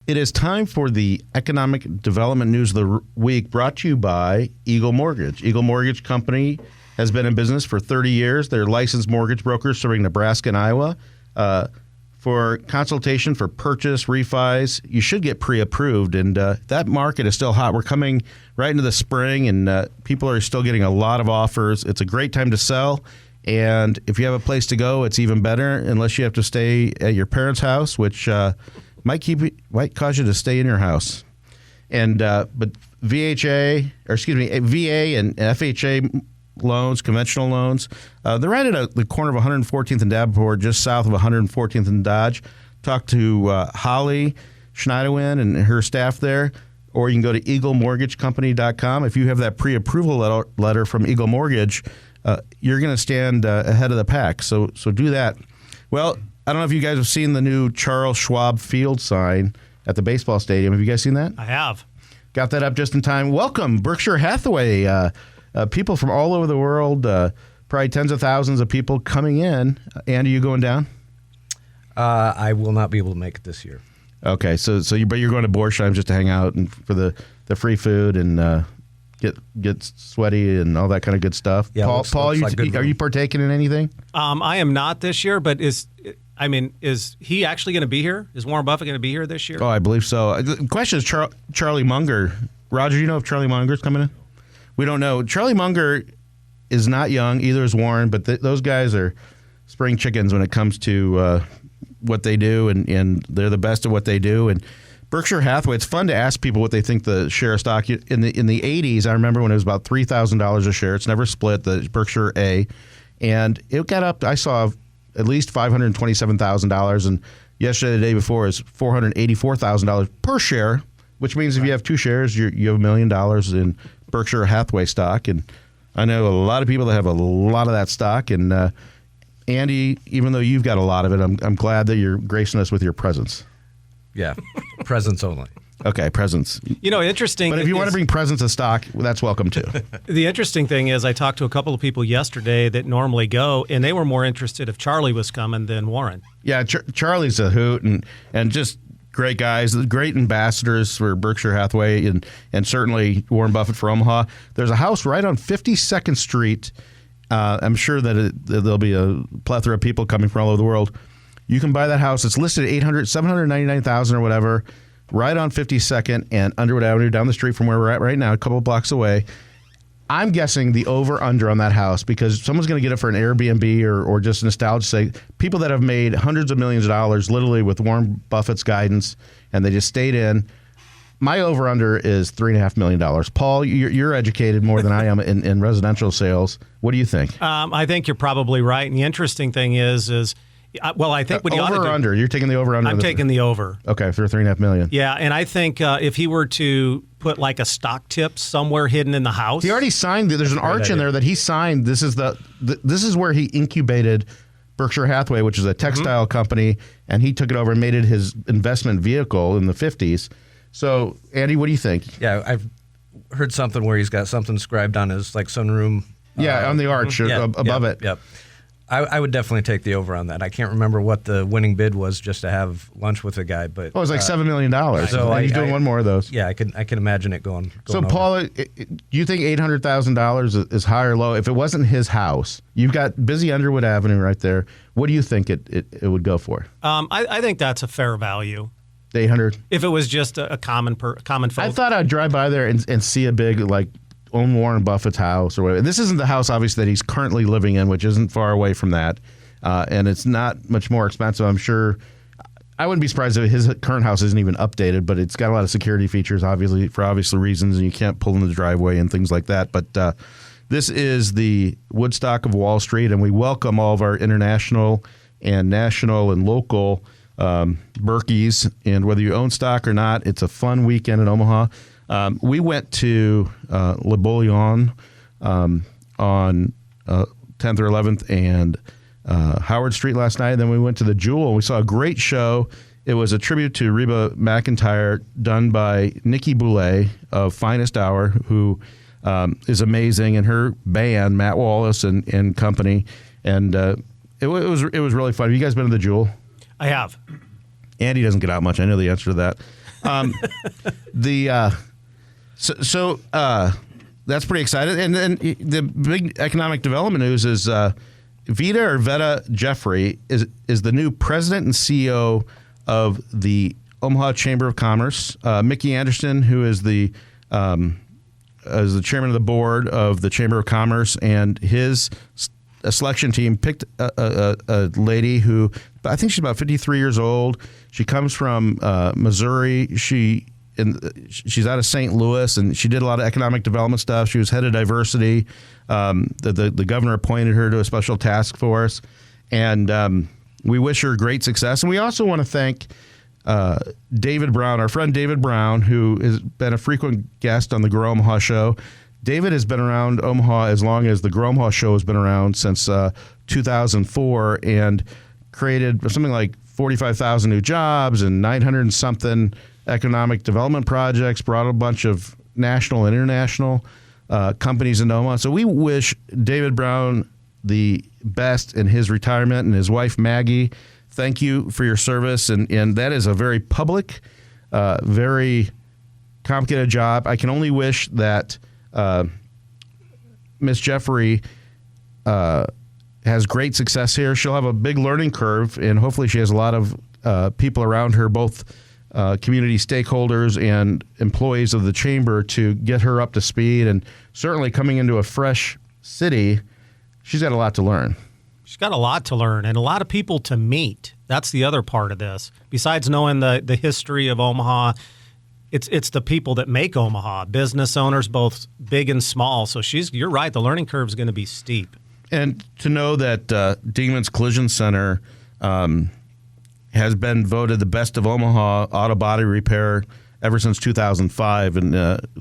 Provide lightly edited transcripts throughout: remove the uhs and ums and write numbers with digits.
It is time for the Economic Development News of the Week, brought to you by Eagle Mortgage. Eagle Mortgage Company has been in business for 30 years. They're licensed mortgage brokers serving Nebraska and Iowa. For consultation for purchase, refis, you should get pre-approved, and that market is still hot. We're coming right into the spring, and people are still getting a lot of offers. It's a great time to sell, and if you have a place to go, it's even better, unless you have to stay at your parents' house, which might cause you to stay in your house. And but VA and FHA loans, conventional loans, they're right at the corner of 114th and Davenport, just south of 114th and Dodge. Talk to Holly Schneiderwin and her staff there, or you can go to eaglemortgagecompany.com. If you have that pre-approval letter from Eagle Mortgage, you're going to stand ahead of the pack. So do that. Well, I don't know if you guys have seen the new Charles Schwab Field sign at the baseball stadium. Have you guys seen that? I have. Got that up just in time. Welcome, Berkshire Hathaway. People from all over the world, probably tens of thousands of people coming in. Andy, you going down? I will not be able to make it this year. Okay, but you're going to Borsheim just to hang out and for the free food and get sweaty and all that kind of good stuff. Yeah, Paul, are you partaking in anything? I am not this year, but is he actually going to be here? Is Warren Buffett going to be here this year? Oh, I believe so. The question is Charlie Munger. Roger, you know if Charlie Munger's coming in? We don't know. Charlie Munger is not young, either is Warren, but those guys are spring chickens when it comes to what they do, and they're the best at what they do. And Berkshire Hathaway, it's fun to ask people what they think the share of stock. In the 80s, I remember when it was about $3,000 a share. It's never split, the Berkshire A. And it got up, I saw at least $527,000. And yesterday, the day before, is $484,000 per share, which means if you have two shares, you have $1 million in Berkshire Hathaway stock. And I know a lot of people that have a lot of that stock. And Andy, even though you've got a lot of it, I'm glad that you're gracing us with your presence. Yeah, presents only. Okay, presents. Interesting. But if you want to bring presents of stock, that's welcome too. The interesting thing is I talked to a couple of people yesterday that normally go, and they were more interested if Charlie was coming than Warren. Yeah, Charlie's a hoot, and just great guys, great ambassadors for Berkshire Hathaway, and certainly Warren Buffett for Omaha. There's a house right on 52nd Street. I'm sure that there'll be a plethora of people coming from all over the world. You can buy that house. It's listed at $799,000 or whatever, right on 52nd and Underwood Avenue, down the street from where we're at right now, a couple of blocks away. I'm guessing the over-under on that house, because someone's going to get it for an Airbnb or just nostalgia's sake. People that have made hundreds of millions of dollars literally with Warren Buffett's guidance, and they just stayed in. My over-under is $3.5 million. Paul, you're educated more than I am in residential sales. What do you think? I think you're probably right. And the interesting thing is I think what he ought to do. Over or under? You're taking the over under? I'm taking the over. Okay, for $3.5 million. Yeah, and I think if he were to put like a stock tip somewhere hidden in the house. He already signed. There's an arch in there that he signed. This is where he incubated Berkshire Hathaway, which is a textile company, and he took it over and made it his investment vehicle in the 50s. So, Andy, what do you think? Yeah, I've heard something where he's got something scribed on his sunroom. Yeah, on the arch above it. Yep. I would definitely take the over on that. I can't remember what the winning bid was just to have lunch with a guy, but it was like $7 million. So he's doing one more of those. Yeah, I can imagine it going. So, over. Paul, do you think $800,000 is high or low? If it wasn't his house, you've got busy Underwood Avenue right there. What do you think it would go for? I think that's a fair value. 800. If it was just a common folk. I thought I'd drive by there and see a big own Warren Buffett's house or whatever. This isn't the house, obviously, that he's currently living in, which isn't far away from that. And it's not much more expensive. I'm sure. I wouldn't be surprised if his current house isn't even updated, but it's got a lot of security features, obviously, for obvious reasons, and you can't pull in the driveway and things like that. But this is the Woodstock of Wall Street, and we welcome all of our international and national and local Berkeys. And whether you own stock or not, it's a fun weekend in Omaha. We went to Le Bouillon on 10th or 11th and Howard Street last night. Then we went to the Jewel, and we saw a great show. It was a tribute to Reba McEntire done by Nikki Boulay of Finest Hour, who is amazing, and her band, Matt Wallace and company. And it was really fun. Have you guys been to the Jewel? I have. Andy doesn't get out much. I know the answer to that. So that's pretty exciting. And then the big economic development news is Veta Jeffrey is the new president and CEO of the Omaha Chamber of Commerce. Mickey Anderson, who is the chairman of the board of the Chamber of Commerce, and his selection team picked a lady who I think she's about 53 years old. She comes from Missouri. She's out of St. Louis, and she did a lot of economic development stuff. She was head of diversity. The governor appointed her to a special task force, and we wish her great success. And we also want to thank David Brown, our friend David Brown, who has been a frequent guest on the Grow Omaha show. David has been around Omaha as long as the Grow Omaha show has been around, since 2004, and created something like 45,000 new jobs and 900 and something economic development projects, brought a bunch of national and international companies in Omaha. So we wish David Brown the best in his retirement, and his wife Maggie. Thank you for your service, and that is a very public, very complicated job. I can only wish that Miss Jeffrey has great success here. She'll have a big learning curve, and hopefully she has a lot of people around her, both community stakeholders and employees of the chamber, to get her up to speed. And certainly coming into a fresh city, she's got a lot to learn. She's got a lot to learn and a lot of people to meet. That's the other part of this. Besides knowing the history of Omaha, it's the people that make Omaha, business owners, both big and small. So you're right, the learning curve is going to be steep. And to know that Dingmans Collision Center has been voted the best of Omaha auto body repair ever since 2005, and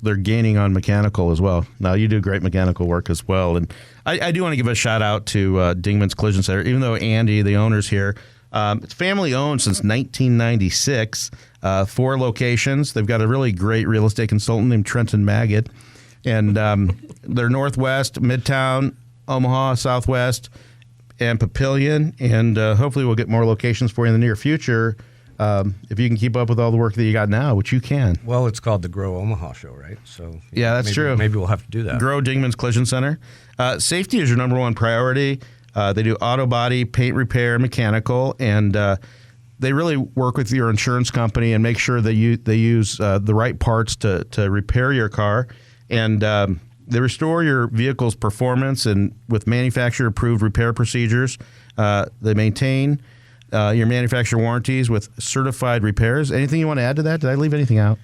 they're gaining on mechanical as well. Now, you do great mechanical work as well. And I do want to give a shout out to Dingmans Collision Center, even though Andy, the owner's here. It's family owned since 1996, 4 locations. They've got a really great real estate consultant named Trenton Maggot. And they're Northwest, Midtown, Omaha, Southwest, and Papillion. And hopefully we'll get more locations for you in the near future. If you can keep up with all the work that you got now, which you can. Well, it's called the Grow Omaha show, right? So yeah, that's true. Maybe we'll have to do that. Grow Dingmans Collision Center. Safety is your number one priority. They do auto body, paint repair, mechanical, and they really work with your insurance company and make sure that they use the right parts to repair your car. And they restore your vehicle's performance and with manufacturer-approved repair procedures. They maintain your manufacturer warranties with certified repairs. Anything you want to add to that? Did I leave anything out?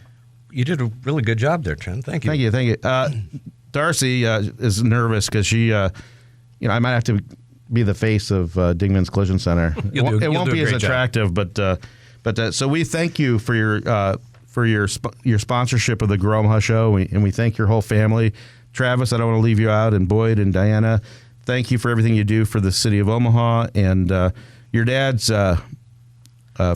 You did a really good job there, Trent. Thank you. Thank you. Darcy is nervous because she, I might have to be the face of Dingmans Collision Center. It won't be as attractive, but so we thank you for your sponsorship of the Grow Omaha show, and we thank your whole family. Travis, I don't want to leave you out, and Boyd and Diana, thank you for everything you do for the city of Omaha. And your dad's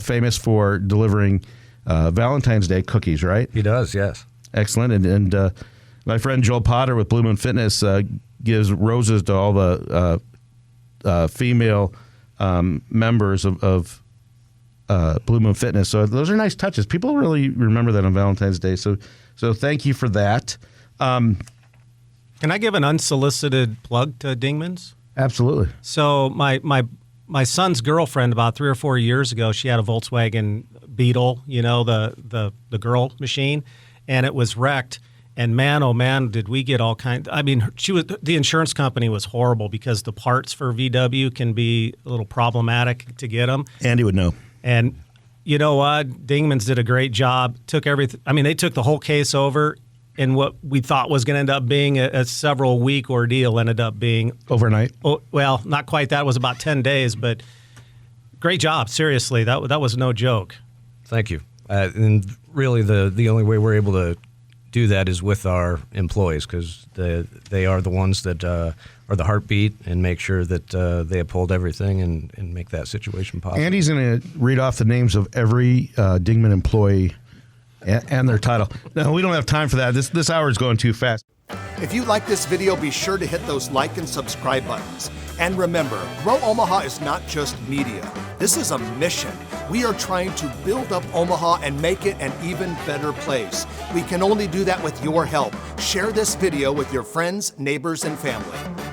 famous for delivering Valentine's Day cookies, right? He does, yes. Excellent. And my friend Joel Potter with Blue Moon Fitness gives roses to all the female members of Blue Moon Fitness. So those are nice touches. People really remember that on Valentine's Day. So thank you for that. Can I give an unsolicited plug to Dingmans? Absolutely. So my son's girlfriend, about 3 or 4 years ago, she had a Volkswagen Beetle, the girl machine, and it was wrecked. And man, oh man, did we get all kinds. I mean, the insurance company was horrible because the parts for VW can be a little problematic to get them. Andy would know. And you know what? Dingmans did a great job. Took everything. I mean, they took the whole case over. And what we thought was going to end up being a several-week ordeal ended up being overnight. Oh, well, not quite that. It was about 10 days, but great job. Seriously, that was no joke. Thank you. And really, the only way we're able to do that is with our employees, because they are the ones that are the heartbeat and make sure that they uphold everything and make that situation possible. Andy's going to read off the names of every Dingman employee and their title. No, we don't have time for that. This hour is going too fast. If you like this video, be sure to hit those like and subscribe buttons. And remember, Grow Omaha is not just media. This is a mission. We are trying to build up Omaha and make it an even better place. We can only do that with your help. Share this video with your friends, neighbors, and family.